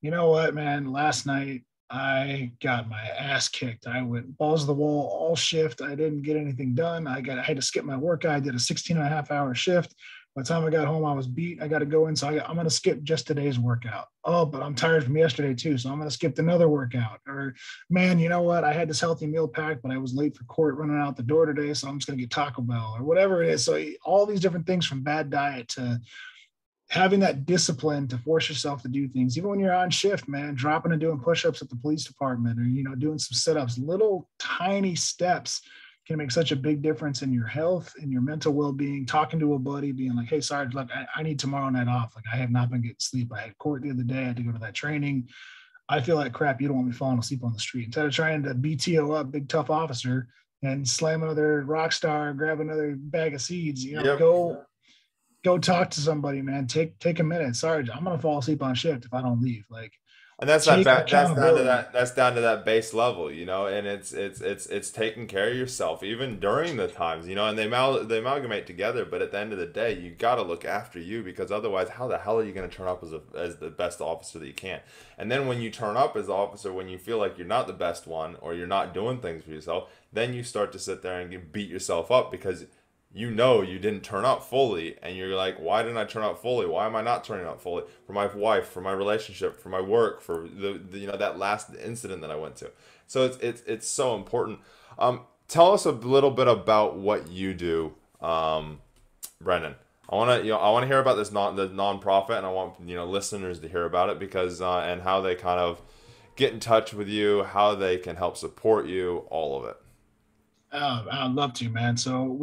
you know what, man, last night I got my ass kicked. I went balls to the wall all shift. I didn't get anything done. I had to skip my workout. I did a 16 and a half hour shift. By the time I got home, I was beat. I got to go in. So I'm going to skip just today's workout. Oh, but I'm tired from yesterday too. So I'm going to skip another workout. Or, man, you know what? I had this healthy meal packed, but I was late for court running out the door today. So I'm just going to get Taco Bell or whatever it is. So all these different things, from bad diet to having that discipline to force yourself to do things, even when you're on shift, man, dropping and doing push-ups at the police department, or doing some sit-ups. Little tiny steps can make such a big difference in your health and your mental well-being. Talking to a buddy, being like, hey, Sarge, look, I need tomorrow night off. Like, I have not been getting sleep. I had court the other day. I had to go to that training. I feel like crap. You don't want me falling asleep on the street. Instead of trying to BTO up, big tough officer, and slam another rock star, grab another bag of seeds, Yep. go talk to somebody, man. Take a minute. Sarge, I'm gonna fall asleep on shift if I don't leave. Like, And that's take that's down to accountability. that base level, and it's taking care of yourself even during the times, and they amalgamate together, but at the end of the day, you got to look after you, because otherwise, how the hell are you going to turn up as the best officer that you can? And then when you turn up as officer, when you feel like you're not the best one, or you're not doing things for yourself, then you start to sit there and beat yourself up, because you didn't turn up fully, and you're like, why didn't I turn up fully? Why am I not turning up fully for my wife, for my relationship, for my work, for the that last incident that I went to? So it's so important. Tell us a little bit about what you do, Brendan. I want to hear about the nonprofit, and I want listeners to hear about it, because and how they kind of get in touch with you, how they can help support you, all of it. I'd love to, man. So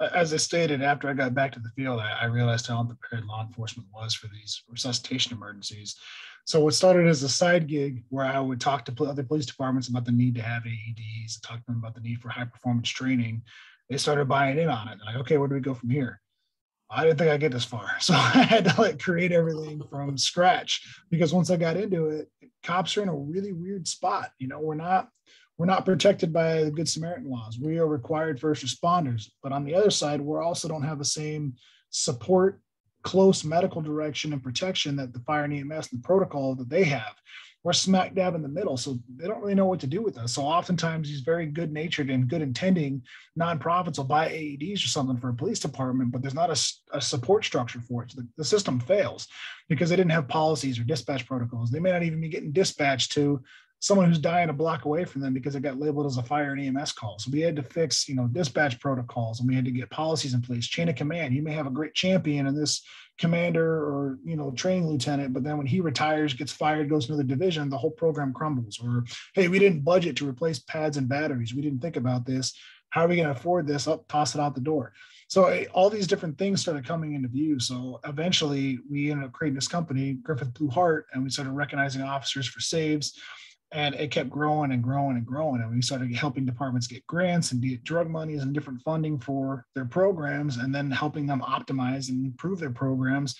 as I stated, after I got back to the field, I realized how unprepared law enforcement was for these resuscitation emergencies. So what started as a side gig where I would talk to other police departments about the need to have AEDs, talk to them about the need for high performance training, they started buying in on it. Like, okay, where do we go from here? I didn't think I'd get this far. So I had to create everything from scratch, because once I got into it, cops are in a really weird spot. We're not protected by the Good Samaritan laws. We are required first responders. But on the other side, we also don't have the same support, close medical direction and protection that the fire and EMS and the protocol that they have. We're smack dab in the middle. So they don't really know what to do with us. So oftentimes these very good natured and good intending nonprofits will buy AEDs or something for a police department, but there's not a support structure for it. So the system fails because they didn't have policies or dispatch protocols. They may not even be getting dispatched to someone who's dying a block away from them because it got labeled as a fire and EMS call. So we had to fix, dispatch protocols, and we had to get policies in place, chain of command. You may have a great champion in this commander or, training lieutenant, but then when he retires, gets fired, goes to another division, the whole program crumbles. Or, hey, we didn't budget to replace pads and batteries. We didn't think about this. How are we going to afford this? Toss it out the door. So all these different things started coming into view. So eventually we ended up creating this company, Griffith Blue Heart, and we started recognizing officers for saves. And it kept growing and growing and growing. And we started helping departments get grants and get drug monies and different funding for their programs, and then helping them optimize and improve their programs.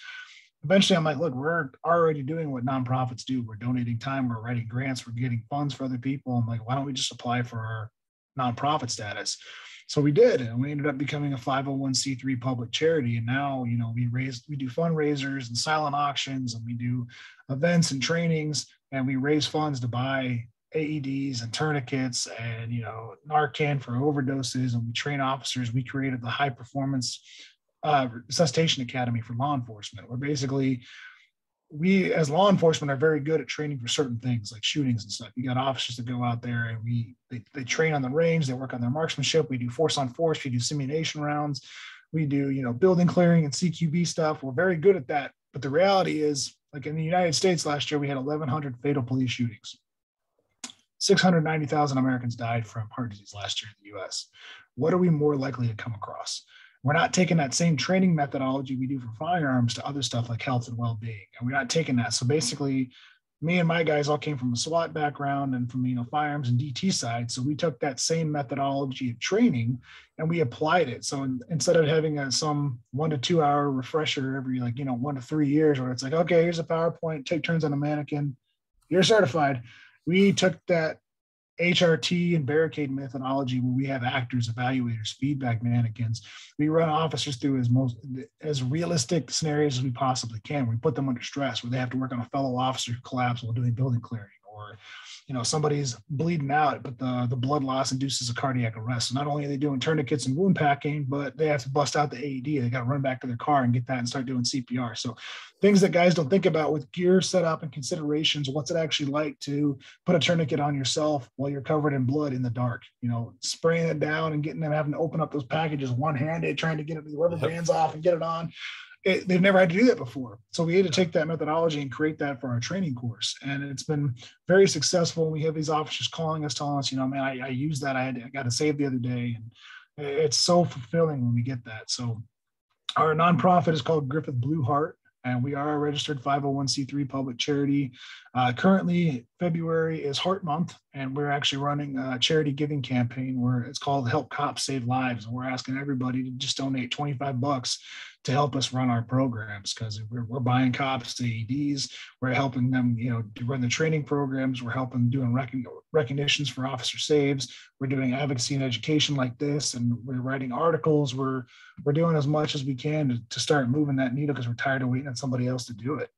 Eventually, I'm like, look, we're already doing what nonprofits do. We're donating time, we're writing grants, we're getting funds for other people. I'm like, why don't we just apply for our nonprofit status? So we did, and we ended up becoming a 501c3 public charity. And now, we do fundraisers and silent auctions, and we do events and trainings, and we raise funds to buy AEDs and tourniquets and, Narcan for overdoses. And we train officers. We created the high performance resuscitation academy for law enforcement, where basically we as law enforcement are very good at training for certain things like shootings and stuff. You got officers that go out there and they train on the range, they work on their marksmanship. We do force on force, we do simulation rounds, we do, building clearing and CQB stuff. We're very good at that. But the reality is, like in the United States last year, we had 1,100 fatal police shootings. 690,000 Americans died from heart disease last year in the US. What are we more likely to come across? We're not taking that same training methodology we do for firearms to other stuff like health and well-being. And we're not taking that. So basically, me and my guys all came from a SWAT background and from firearms and DT side. So we took that same methodology of training and we applied it. So instead of having some 1 to 2 hour refresher every 1 to 3 years, where it's like, okay, here's a PowerPoint, take turns on a mannequin, you're certified. We took that HRT and barricade methodology where we have actors, evaluators, feedback mannequins. We run officers through as realistic scenarios as we possibly can. We put them under stress where they have to work on a fellow officer who collapsed while doing building clearing, or somebody's bleeding out, but the blood loss induces a cardiac arrest. So not only are they doing tourniquets and wound packing, but they have to bust out the AED. They got to run back to their car and get that and start doing CPR. So things that guys don't think about with gear setup and considerations. What's it actually like to put a tourniquet on yourself while you're covered in blood in the dark? Spraying it down and getting them having to open up those packages one-handed, trying to get the rubber bands off and get it on. They've never had to do that before. So we had to take that methodology and create that for our training course. And it's been very successful. We have these officers calling us, telling us, man, I used that. I got a save the other day. And it's so fulfilling when we get that. So our nonprofit is called Griffith Blue Heart, and we are a registered 501c3 public charity. Currently, February is Heart Month, and we're actually running a charity giving campaign where it's called Help Cops Save Lives. And we're asking everybody to just donate $25 to help us run our programs, because we're buying cops AEDs, we're helping them, to run the training programs, we're helping doing recognitions for officer saves, we're doing advocacy and education like this, and we're writing articles, we're doing as much as we can to start moving that needle, because we're tired of waiting on somebody else to do it.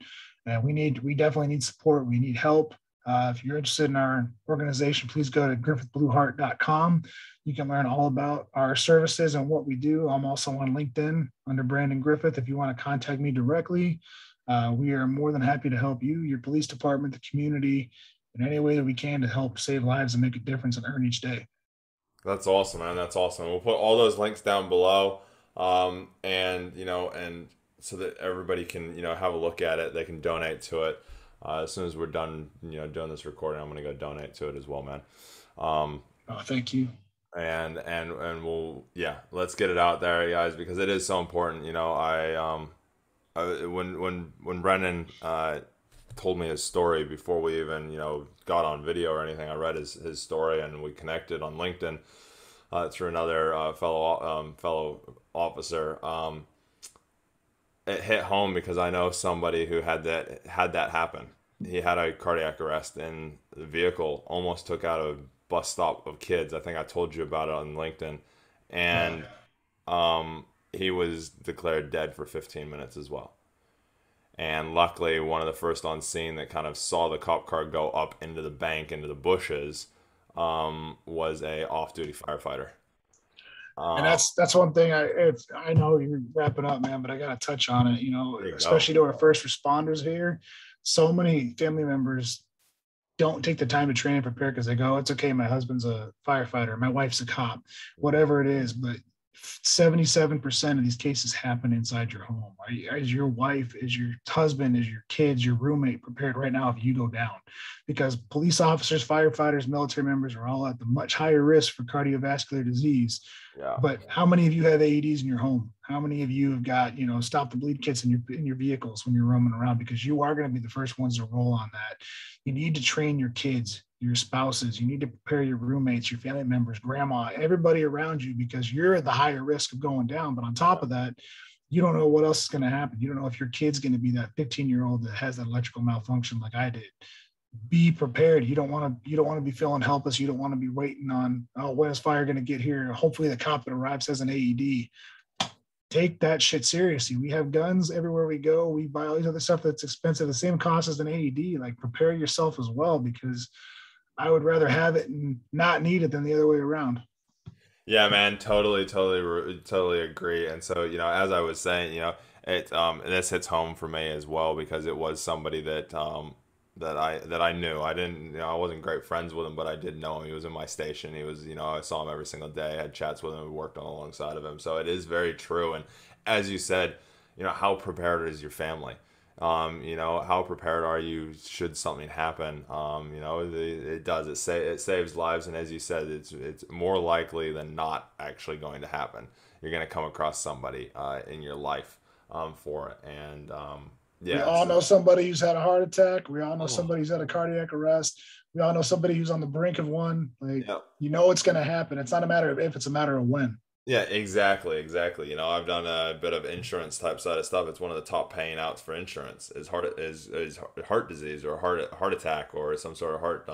And we definitely need support. We need help. If you're interested in our organization, please go to griffithblueheart.com. You can learn all about our services and what we do. I'm also on LinkedIn under Brandon Griffith. If you want to contact me directly, we are more than happy to help you, your police department, the community, in any way that we can to help save lives and make a difference and earn each day. That's awesome, man. That's awesome. We'll put all those links down below, and so that everybody can, have a look at it. They can donate to it. As soon as we're done, doing this recording, I'm gonna go donate to it as well, man. Thank you. And we'll, let's get it out there, guys, because it is so important. When Brennan told me his story before we even got on video or anything, I read his story and we connected on LinkedIn through another fellow officer. It hit home because I know somebody who had that happen. He had a cardiac arrest in the vehicle, almost took out a bus stop of kids. I think I told you about it on LinkedIn, and he was declared dead for 15 minutes as well. And luckily, one of the first on scene that kind of saw the cop car go up into the bank, into the bushes, was a off-duty firefighter. And that's one thing I know you're wrapping up, man, but I got to touch on it, especially to our first responders here. So many family members don't take the time to train and prepare because they go, it's okay, my husband's a firefighter, my wife's a cop, whatever it is. But 77% of these cases happen inside your home. Is your wife, is your husband, is your kids, your roommate prepared right now if you go down? Because police officers, firefighters, military members are all at the much higher risk for cardiovascular disease. Yeah. But how many of you have AEDs in your home? How many of you have got, stop the bleed kits in your vehicles when you're roaming around? Because you are going to be the first ones to roll on that. You need to train your kids, your spouses. You need to prepare your roommates, your family members, grandma, everybody around you, because you're at the higher risk of going down. But on top of that, you don't know what else is going to happen. You don't know if your kid's going to be that 15-year-old that has that electrical malfunction like I did. Be prepared. You don't want to be feeling helpless. You don't want to be waiting on, when is fire going to get here? Hopefully the cop that arrives has an AED. Take that shit seriously. We have guns everywhere we go. We buy all these other stuff that's expensive, the same cost as an AED. Like, prepare yourself as well, because I would rather have it and not need it than the other way around. Yeah, man, totally agree. And so, as I was saying, this hits home for me as well, because it was somebody that I knew. I didn't, I wasn't great friends with him, but I did know him. He was in my station. He was, I saw him every single day. I had chats with him. We worked on alongside of him. So it is very true. And as you said, how prepared is your family? How prepared are you should something happen? It does. It saves lives, and as you said, it's more likely than not actually going to happen. You're going to come across somebody in your life for it, and We yeah. all So, know somebody who's had a heart attack. We all know oh, somebody who's had a cardiac arrest. We all know somebody who's on the brink of one. Like, yeah. it's going to happen. It's not a matter of if, it's a matter of when. Yeah, exactly. I've done a bit of insurance type side of stuff. It's one of the top paying outs for insurance is heart disease or heart attack or some sort of heart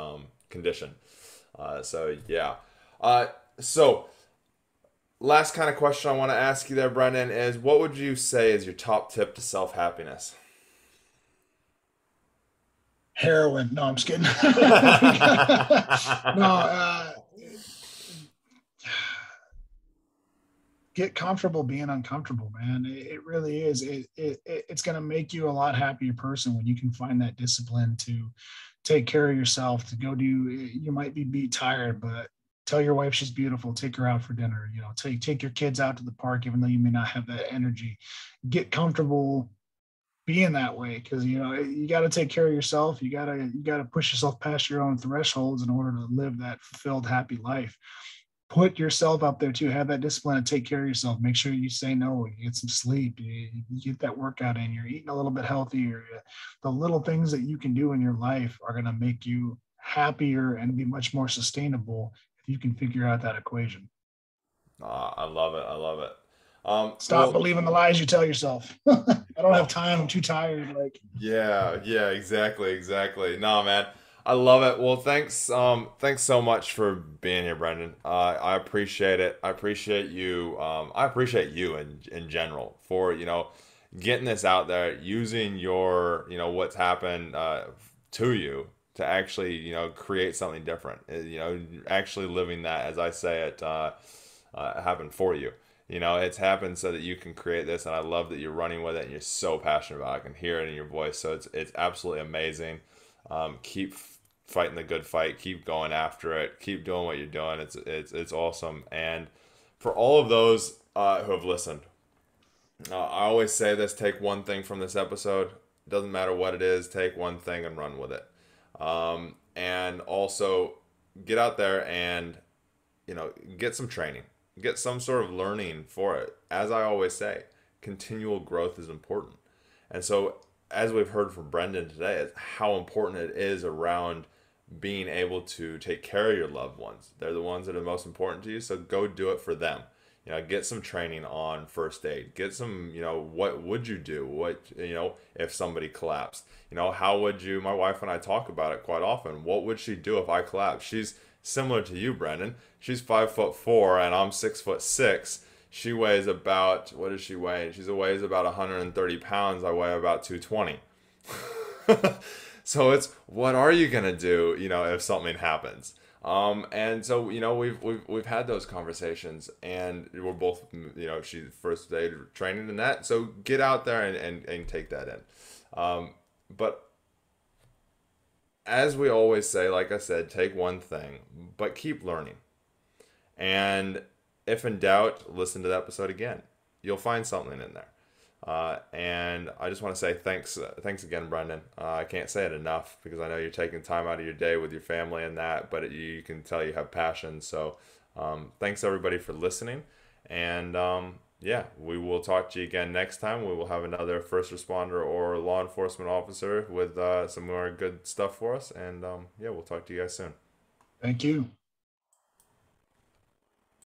condition. So yeah. Uh, so last kind of question I want to ask you there, Brendan, is what would you say is your top tip to self happiness? Heroin. No, I'm just kidding. No, get comfortable being uncomfortable, man. It really is. It's going to make you a lot happier person when you can find that discipline to take care of yourself, to go do, you might be beat tired, but tell your wife she's beautiful, take her out for dinner, take your kids out to the park, even though you may not have that energy. Get comfortable being that way, because you got to take care of yourself. You got to push yourself past your own thresholds in order to live that fulfilled happy life. Put yourself up there too. Have that discipline and take care of yourself. Make sure you say no, you get some sleep, you get that workout in, you're eating a little bit healthier. The little things that you can do in your life are going to make you happier and be much more sustainable if you can figure out that equation. I love it. I love it. Stop Well, believing the lies you tell yourself. I don't have oh, time, I'm too tired. Like, yeah, exactly. No, man, I love it. Well, thanks so much for being here, Brendan. I appreciate it. I appreciate you in general for getting this out there, using your what's happened to you to actually create something different. Actually living that, as I say it, happened for you. It's happened so that you can create this, and I love that you're running with it and you're so passionate about it. I can hear it in your voice, so it's absolutely amazing. Keep fighting the good fight, keep going after it, keep doing what you're doing. It's awesome. And for all of those who have listened, I always say this: take one thing from this episode. Doesn't matter what it is, take one thing and run with it. And also get out there and get some training, get some sort of learning for it. As I always say, continual growth is important. And so, as we've heard from Brendan today, is how important it is around being able to take care of your loved ones. They're the ones that are most important to you, so go do it for them. Get some training on first aid. Get some, what would you do? What, if somebody collapsed? How would you, my wife and I talk about it quite often. What would she do if I collapsed? She's similar to you, Brendan. She's 5'4" and I'm 6'6". She weighs about, what does she weigh? She weighs about 130 pounds. I weigh about 220. So it's, what are you gonna do, if something happens? And so we've had those conversations, and we're both she first aid training in that. So get out there and take that in. But as we always say, like I said, take one thing, but keep learning. And if in doubt, listen to the episode again. You'll find something in there. And I just want to say thanks again, Brendan. I can't say it enough because I know you're taking time out of your day with your family and that, but you can tell you have passion. So thanks everybody for listening. And yeah, we will talk to you again next time. We will have another first responder or law enforcement officer with some more good stuff for us. And yeah, we'll talk to you guys soon. thank you.